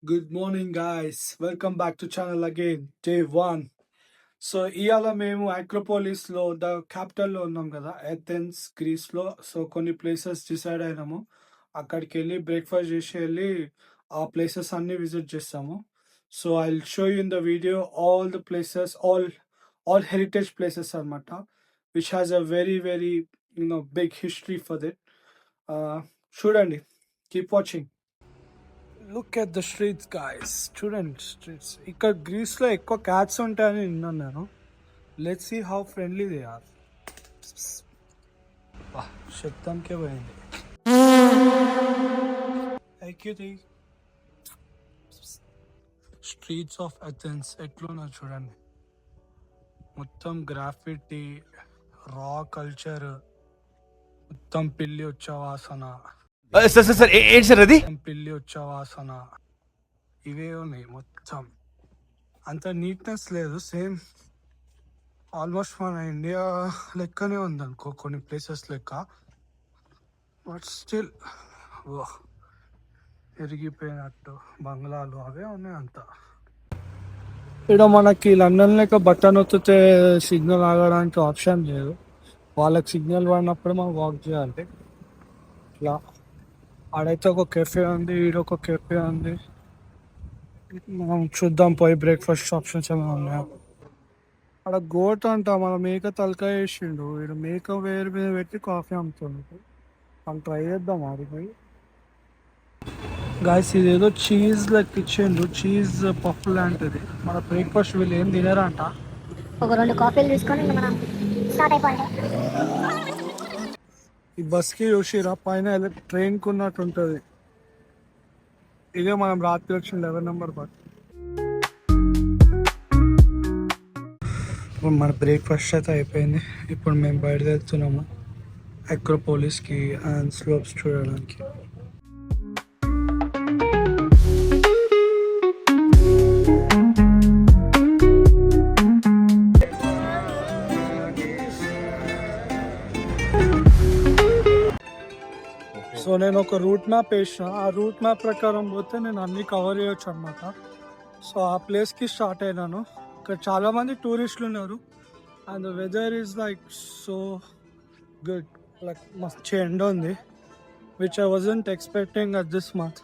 Good morning, guys. Welcome back to channel again. Day one. So ఇవాళ మేము అక్రోపోలిస్లో the క్యాపిటల్లో ఉన్నాం కదా, ఏథెన్స్ గ్రీస్లో. సో కొన్ని ప్లేసెస్ డిసైడ్ అయినాము. అక్కడికి వెళ్ళి బ్రేక్ఫాస్ట్ చేసి వెళ్ళి ఆ ప్లేసెస్ అన్ని విజిట్ చేస్తాము. So I will show you in the video all the places, all heritage places అనమాట, which has a very big history for that. చూడండి, keep watching. Look at the streets guys, చూడండి streets. ఇక్కడ గ్రీస్లో ఎక్కువ cats ఉంటాయని విన్నాను నేను. Let's see how friendly they are. శబ్దంకే పోయింది. స్ట్రీట్స్ ఆఫ్ అథెన్స్ ఎట్లున్నారు చూడండి. మొత్తం గ్రాఫిటీ, రా కల్చర్, మొత్తం పిల్లి వచ్చే వాసన, ఏంటి సార్ అది? పిల్లి వచ్చే వాసన, ఇవే ఉన్నాయి మొత్తం. అంత నీట్నెస్ లేదు, సేమ్ ఆల్మోస్ట్ మన ఇండియా లెక్కనే ఉంది అనుకో, కొన్ని ప్లేసెస్ లెక్క. బట్ స్టిల్ ఎరిగిపోయినట్టు బంగ్లాలు అవే ఉన్నాయి అంతా. ఇక్కడ మనకి లండన్ లెక్క బటన్ నొత్తితే సిగ్నల్ ఆగడానికి ఆప్షన్ లేదు. వాళ్ళకి సిగ్నల్ పడినప్పుడు మనం వాక్ చేయాలి. ఇట్లా ఆడైతే ఒక కెఫే ఉంది, ఈడొక కెఫే ఉంది. మనం చూద్దాం పోయి బ్రేక్ఫాస్ట్ ఆప్షన్స్ ఏమైనా ఉన్నాయా. అక్కడ గోట్ అంట, మన మేక తలకాయ వేసిండు. వీడు మేక వేరు మీద పెట్టి కాఫీ అమ్ముతుండు. మనం ట్రై చేద్దాం అది పోయి. గాయస్, ఇదేదో చీజ్ లెక్క ఇచ్చిండు, చీజ్ పఫ్ లాంటిది. మన బ్రేక్ఫాస్ట్ వీళ్ళు ఏం తినరంట. ఒక 2 కాఫీలు తీసుకొని మనం స్టార్ట్ అయిపోయింది. ఈ బస్కి చూసిరా, పైన ట్రైన్కి ఉన్నట్టు ఉంటుంది. ఇదే మనం రాత్రి వచ్చిన 11 నెంబర్ బస్. ఇప్పుడు మన బ్రేక్ఫాస్ట్ అయితే అయిపోయింది. ఇప్పుడు మేము బయలుదేరుతున్నాము అక్రోపోలిస్కి అండ్ స్లోప్స్ చూడడానికి. సో నేను ఒక రూట్ మ్యాప్ వేసిన, ఆ రూట్ మ్యాప్ ప్రకారం పోతే నేను అన్నీ కవర్ చేయొచ్చు అనమాట. సో ఆ ప్లేస్కి స్టార్ట్ అయినాను. ఇక్కడ చాలామంది టూరిస్టులు ఉన్నారు and the weather is like so good. Like మస్తు ఎండ ఉంది, which I wasn't expecting at this month,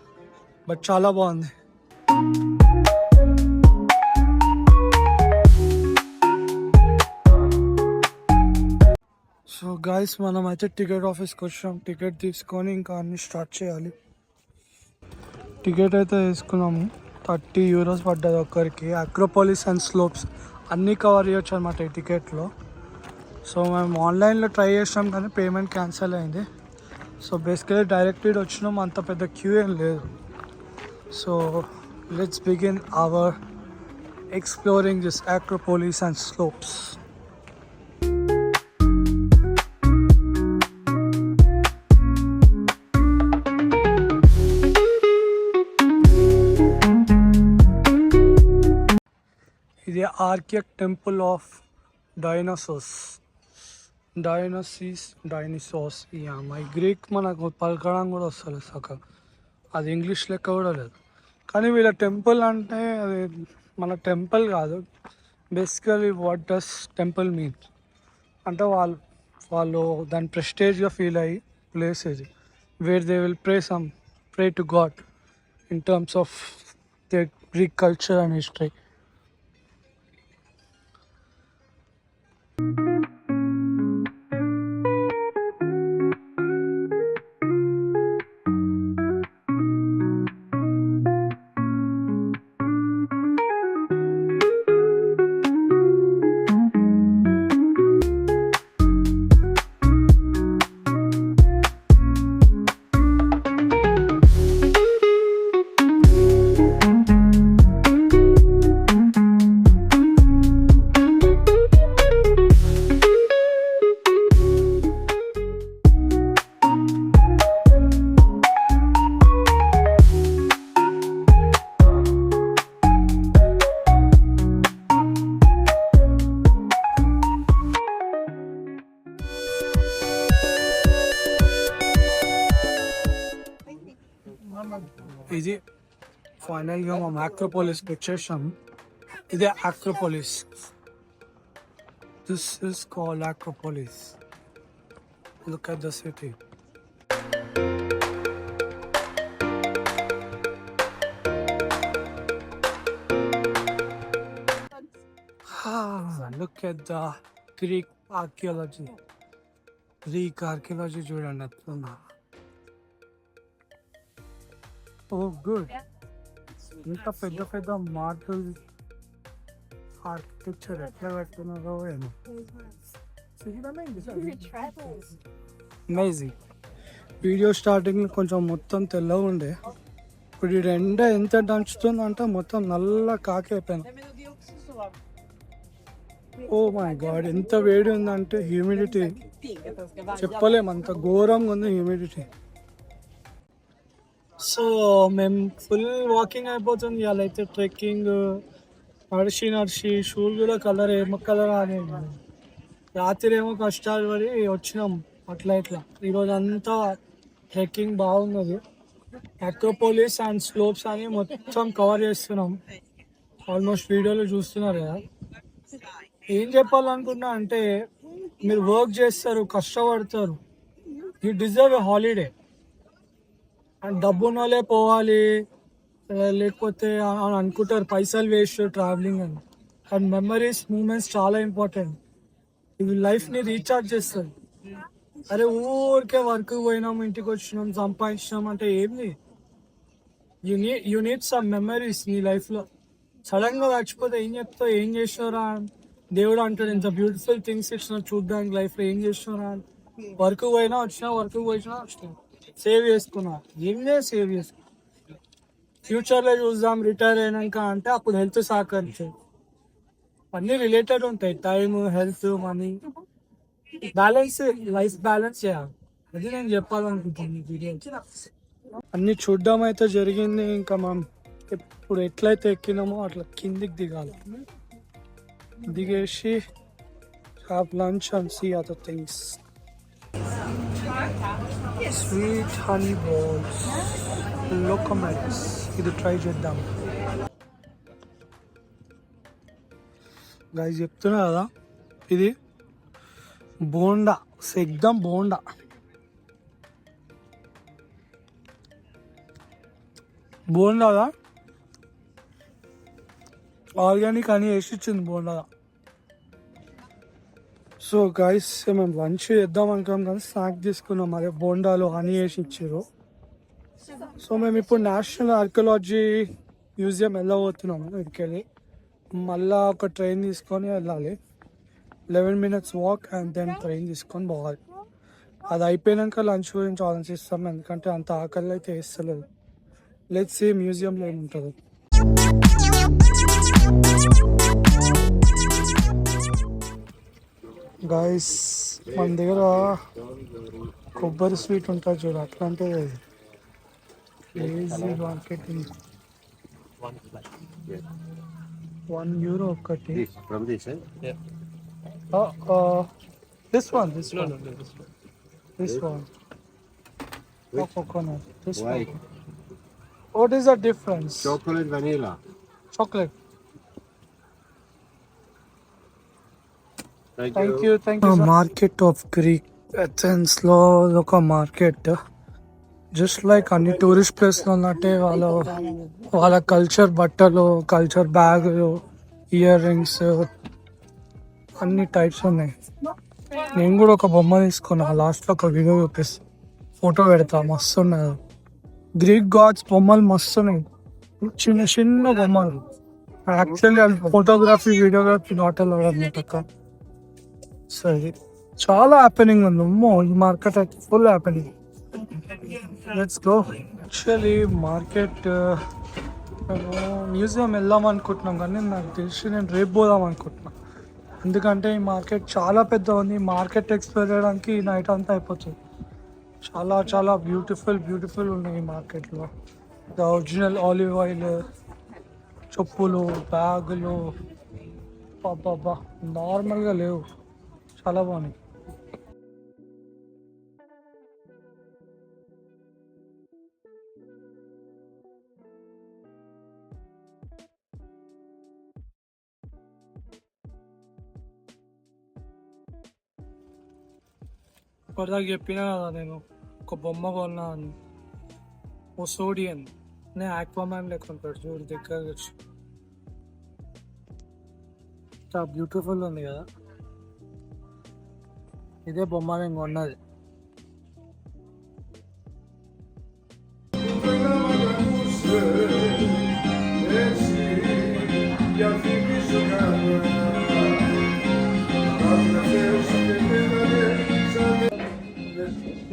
but చాలా బాగుంది. సో గాయస్, మనం అయితే టికెట్ ఆఫీస్కి వచ్చాం. టికెట్ తీసుకొని ఇంకా అన్ని స్టార్ట్ చేయాలి. టికెట్ అయితే తీసుకున్నాము, €30 పడ్డది ఒక్కరికి. అక్రోపోలిస్ అండ్ స్లోప్స్ అన్నీ కవర్ చేయొచ్చు అనమాట ఈ టికెట్లో. సో మేము ఆన్లైన్లో ట్రై చేసాం కానీ పేమెంట్ క్యాన్సిల్ అయింది. సో బేసికలీ డైరెక్ట్ వచ్చినాం, అంత పెద్ద క్యూ ఏం లేదు. So let's begin our exploring this Acropolis and slopes. ఇది archaic temple of dinosaurs. My Greek మనకు పలకడం కూడా వస్తుంది సగం, అది ఇంగ్లీష్ లెక్క కూడా లేదు. కానీ వీళ్ళ టెంపుల్ అంటే అది మన టెంపుల్ కాదు. Basically what does temple mean అంటే వాళ్ళు దాని ప్రెస్టేజ్గా ఫీల్ అయ్యి ప్లేస్ ఇది, where they will pray to god in terms of the Greek culture and history. ఇది ఫైనల్గా మనం ఆక్రోపోలిస్కి వచ్చేసాం. ఇదే Acropolis. This is called Acropolis. Look at the city. Look at the Greek archaeology. Greek archaeology చూడండి ఎట్లుందా. ఓ good. ఇంత పెద్ద పెద్ద మార్బుల్ ఆర్కిటెక్చర్ ఎట్లా కట్టున్నారో ఏమో. అమేజింగ్. వీడియో స్టార్టింగ్ కొంచెం మొత్తం తెల్లగా ఉండే, ఇప్పుడు ఈ ఎండ ఎంత దంచుతుందంటే మొత్తం నల్ల కాకి అయిపోయింది. ఓ మై గాడ్, ఎంత వేడి ఉందంటే హ్యూమిడిటీ చెప్పలేము, అంత ఘోరంగా ఉంది హ్యూమిడిటీ. సో మేము ఫుల్ వాకింగ్ అయిపోతుంది. ఇవాళ అయితే ట్రెక్కింగ్ నడిచి షూలు కూడా కలర్ ఏమో కలర్ అనేది. రాత్రి ఏమో కష్టాలు పడి వచ్చినాం అట్లా ఇట్లా. ఈరోజు అంతా ట్రెక్కింగ్ బాగున్నది. అక్రోపోలిస్ అండ్ స్లోప్స్ అని మొత్తం కవర్ చేస్తున్నాం. ఆల్మోస్ట్ వీడియోలో చూస్తున్నారు కదా. ఏం చెప్పాలనుకున్నా అంటే, మీరు వర్క్ చేస్తారు, కష్టపడతారు, you deserve a holiday. And డబ్బు ఉన్న వాళ్ళే పోవాలి, లేకపోతే అని అనుకుంటారు, పైసలు వేస్ట్ ట్రావెలింగ్ అని. అండ్ మెమరీస్, మూమెంట్స్ చాలా ఇంపార్టెంట్. ఇవి లైఫ్ని రీఛార్జ్ చేస్తుంది. అరే ఊరికే వర్క్ పోయినాం, ఇంటికి వచ్చినాం, సంపాదించినాం అంటే ఏంది? యూ నీడ్ సమ్ మెమరీస్ నీ లైఫ్లో. సడన్గా చచ్చిపోతే ఏం చెప్తావు, ఏం చేసినారా దేవుడు అంటాడు, ఇంత బ్యూటిఫుల్ థింగ్స్ ఇచ్చిన చూడడానికి లైఫ్లో ఏం చేసినారా. వర్క్ పోయినా వచ్చినా, వర్క్ పోయినా వచ్చినా, సేవ్ చేసుకున్నా, ఏమే సేవ్ చేసుకున్నా. ఫ్యూచర్లో చూద్దాం రిటైర్ అయినాక అంటే అప్పుడు హెల్త్ సహకరించదు. అన్నీ రిలేటెడ్ ఉంటాయి, time, health, money. Balance, life balance చేయాలి. అది నేను చెప్పాలనుకుంటున్నాను ఈ వీడియో. అన్ని చూడడం అయితే జరిగింది. ఇంకా మనం ఇప్పుడు ఎట్లయితే ఎక్కినామో అట్లా కిందికి దిగాలి. దిగేసి have lunch and see other things. Sweet honey balls, లోకమెల్స్, ఇది ట్రై చేద్దాం. గైస్ చెప్తున్నా కదా, ఇది బోండా, ఎగ్దమ్ బోండా. బోండాగా ఆర్గానిక్ అని వేసి ఇచ్చింది బోండాగా. సో గైస్ మేము లంచ్ చేద్దాం అనుకున్నాం కానీ స్నాక్ తీసుకున్నాం. అదే బోండాలు హనీ వేసి ఇచ్చారు. సో మేము ఇప్పుడు నేషనల్ ఆర్కియాలజీ మ్యూజియం వెళ్ళబోతున్నాము. ఇక్కడికి వెళ్ళి మళ్ళా ఒక ట్రైన్ తీసుకొని వెళ్ళాలి. 11 minutes walk and then train తీసుకొని పోవాలి. అది అయిపోయాక లంచ్ గురించి ఆలోచిస్తాం, ఎందుకంటే అంత ఆకలి అయితే వేస్తలేదు. లెట్స్ సీ మ్యూజియంలో ఏముంటుంది. గైస్ మన దగ్గర కొబ్బరి స్వీట్ ఉంటుంది చూడు, అట్లాంటిది ఈజీ మార్కెటింగ్. €1 ఒక్కటి. This one. Oh, coconut. This Why? one. What is the difference? Chocolate vanilla. Chocolate. Thank you. Thank you. Market of Greek Athens లో ఒక మార్కెట్. జస్ట్ లైక్ అన్ని టూరిస్ట్ ప్లేస్లో ఉన్నట్టే వాళ్ళ కల్చర్ బట్టలు, కల్చర్ బ్యాగులు, ఇయర్ రింగ్స్ అన్ని టైప్స్ ఉన్నాయి. నేను కూడా ఒక బొమ్మ తీసుకున్నా, లాస్ట్లో ఒక వీడియో చూపిస్తా, ఫోటో పెడతా, మస్తు ఉన్నది. గ్రీక్ గాడ్స్ బొమ్మలు మస్తు ఉన్నాయి, చిన్న చిన్న బొమ్మలు. Actually photography, videography not allowed అన్నమాట. సరే, చాలా హ్యాపెనింగ్ ఉంది. ఈ మార్కెట్ అయితే full happening. Let's go. Actually market museum వెళ్దాం అనుకుంటున్నాం, కానీ నాకు తెలిసి నేను రేపు పోదాం అనుకుంటున్నా. ఎందుకంటే ఈ మార్కెట్ చాలా పెద్ద ఉంది. మార్కెట్ ఎక్స్ప్లోర్ చేయడానికి నైట్ అంతా అయిపోతుంది. చాలా చాలా బ్యూటిఫుల్ ఉన్నాయి ఈ మార్కెట్లో. ద ఒరిజినల్ ఆలివ్ ఆయిల్, చెప్పులు, బ్యాగులు, బాబా నార్మల్గా లేవు, చాలా బాగున్నాయి. ఇప్పటిదాకా చెప్పినా కదా నేను ఒక బొమ్మ కొన్నా అని. ఓ సోడియన్ నేను ఆక్వామ్యాన్ లెక్క ఉంటాడు చూడు దగ్గర వచ్చి. చాలా బ్యూటిఫుల్ ఉంది కదా. ఇదే బొమ్మ నేను కొన్నది.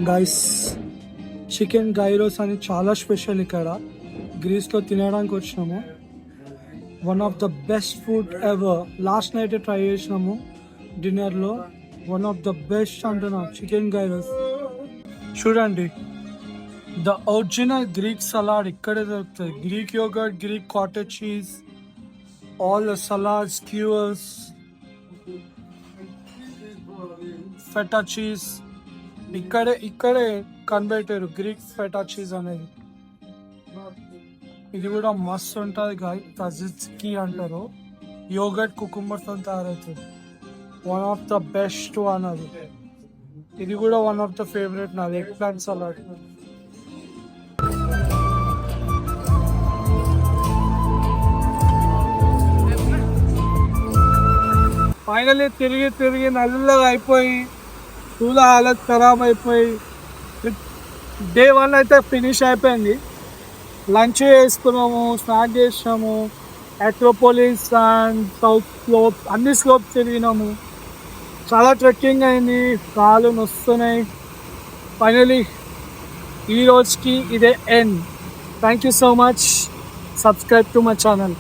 గైస్ చికెన్ గైరోస్ అని చాలా స్పెషల్ ఇక్కడ గ్రీస్లో తినడానికి వచ్చినాము. One of the best food ever. Last night try చేసినాము డిన్నర్లో. వన్ ఆఫ్ ద బెస్ట్ అంటున్నా చికెన్ గైరోస్. చూడండి ద ఒరిజినల్ గ్రీక్ సలాడ్ ఇక్కడే దొరుకుతుంది. Greek yoghurt, Greek cottage cheese, all the salads, cures, feta cheese ఇక్కడే కనిపెట్టారు గ్రీక్ ఫెటా చీజ్ అనేది. ఇది కూడా మస్తు ఉంటుంది గాయ్. తజిత్స్కి అంటారు. యోగర్ట్ కుకుంబర్తో తయారవుతుంది. One of the best one అది. ఇది కూడా వన్ ఆఫ్ ద ఫేవరెట్ నాది ఎగ్ ప్లాంట్ సలాడ్. ఫైనల్లీ తిరిగి నల్లులాగా అయిపోయి పూల హాలత్ ఖరాబ్ అయిపోయి డే 1 అయితే ఫినిష్ అయిపోయింది. లంచ్ చేసుకున్నాము, స్నాక్ చేసినాము, అక్రోపోలిస్ అండ్ సౌత్ స్లోప్స్ అన్ని స్లోప్స్ తిరిగినాము. చాలా ట్రెక్కింగ్ అయింది, కాళ్ళు నొస్తున్నాయి. ఫైనలీ ఈ రోజుకి ఇదే end. Thank you so much. Subscribe to my channel.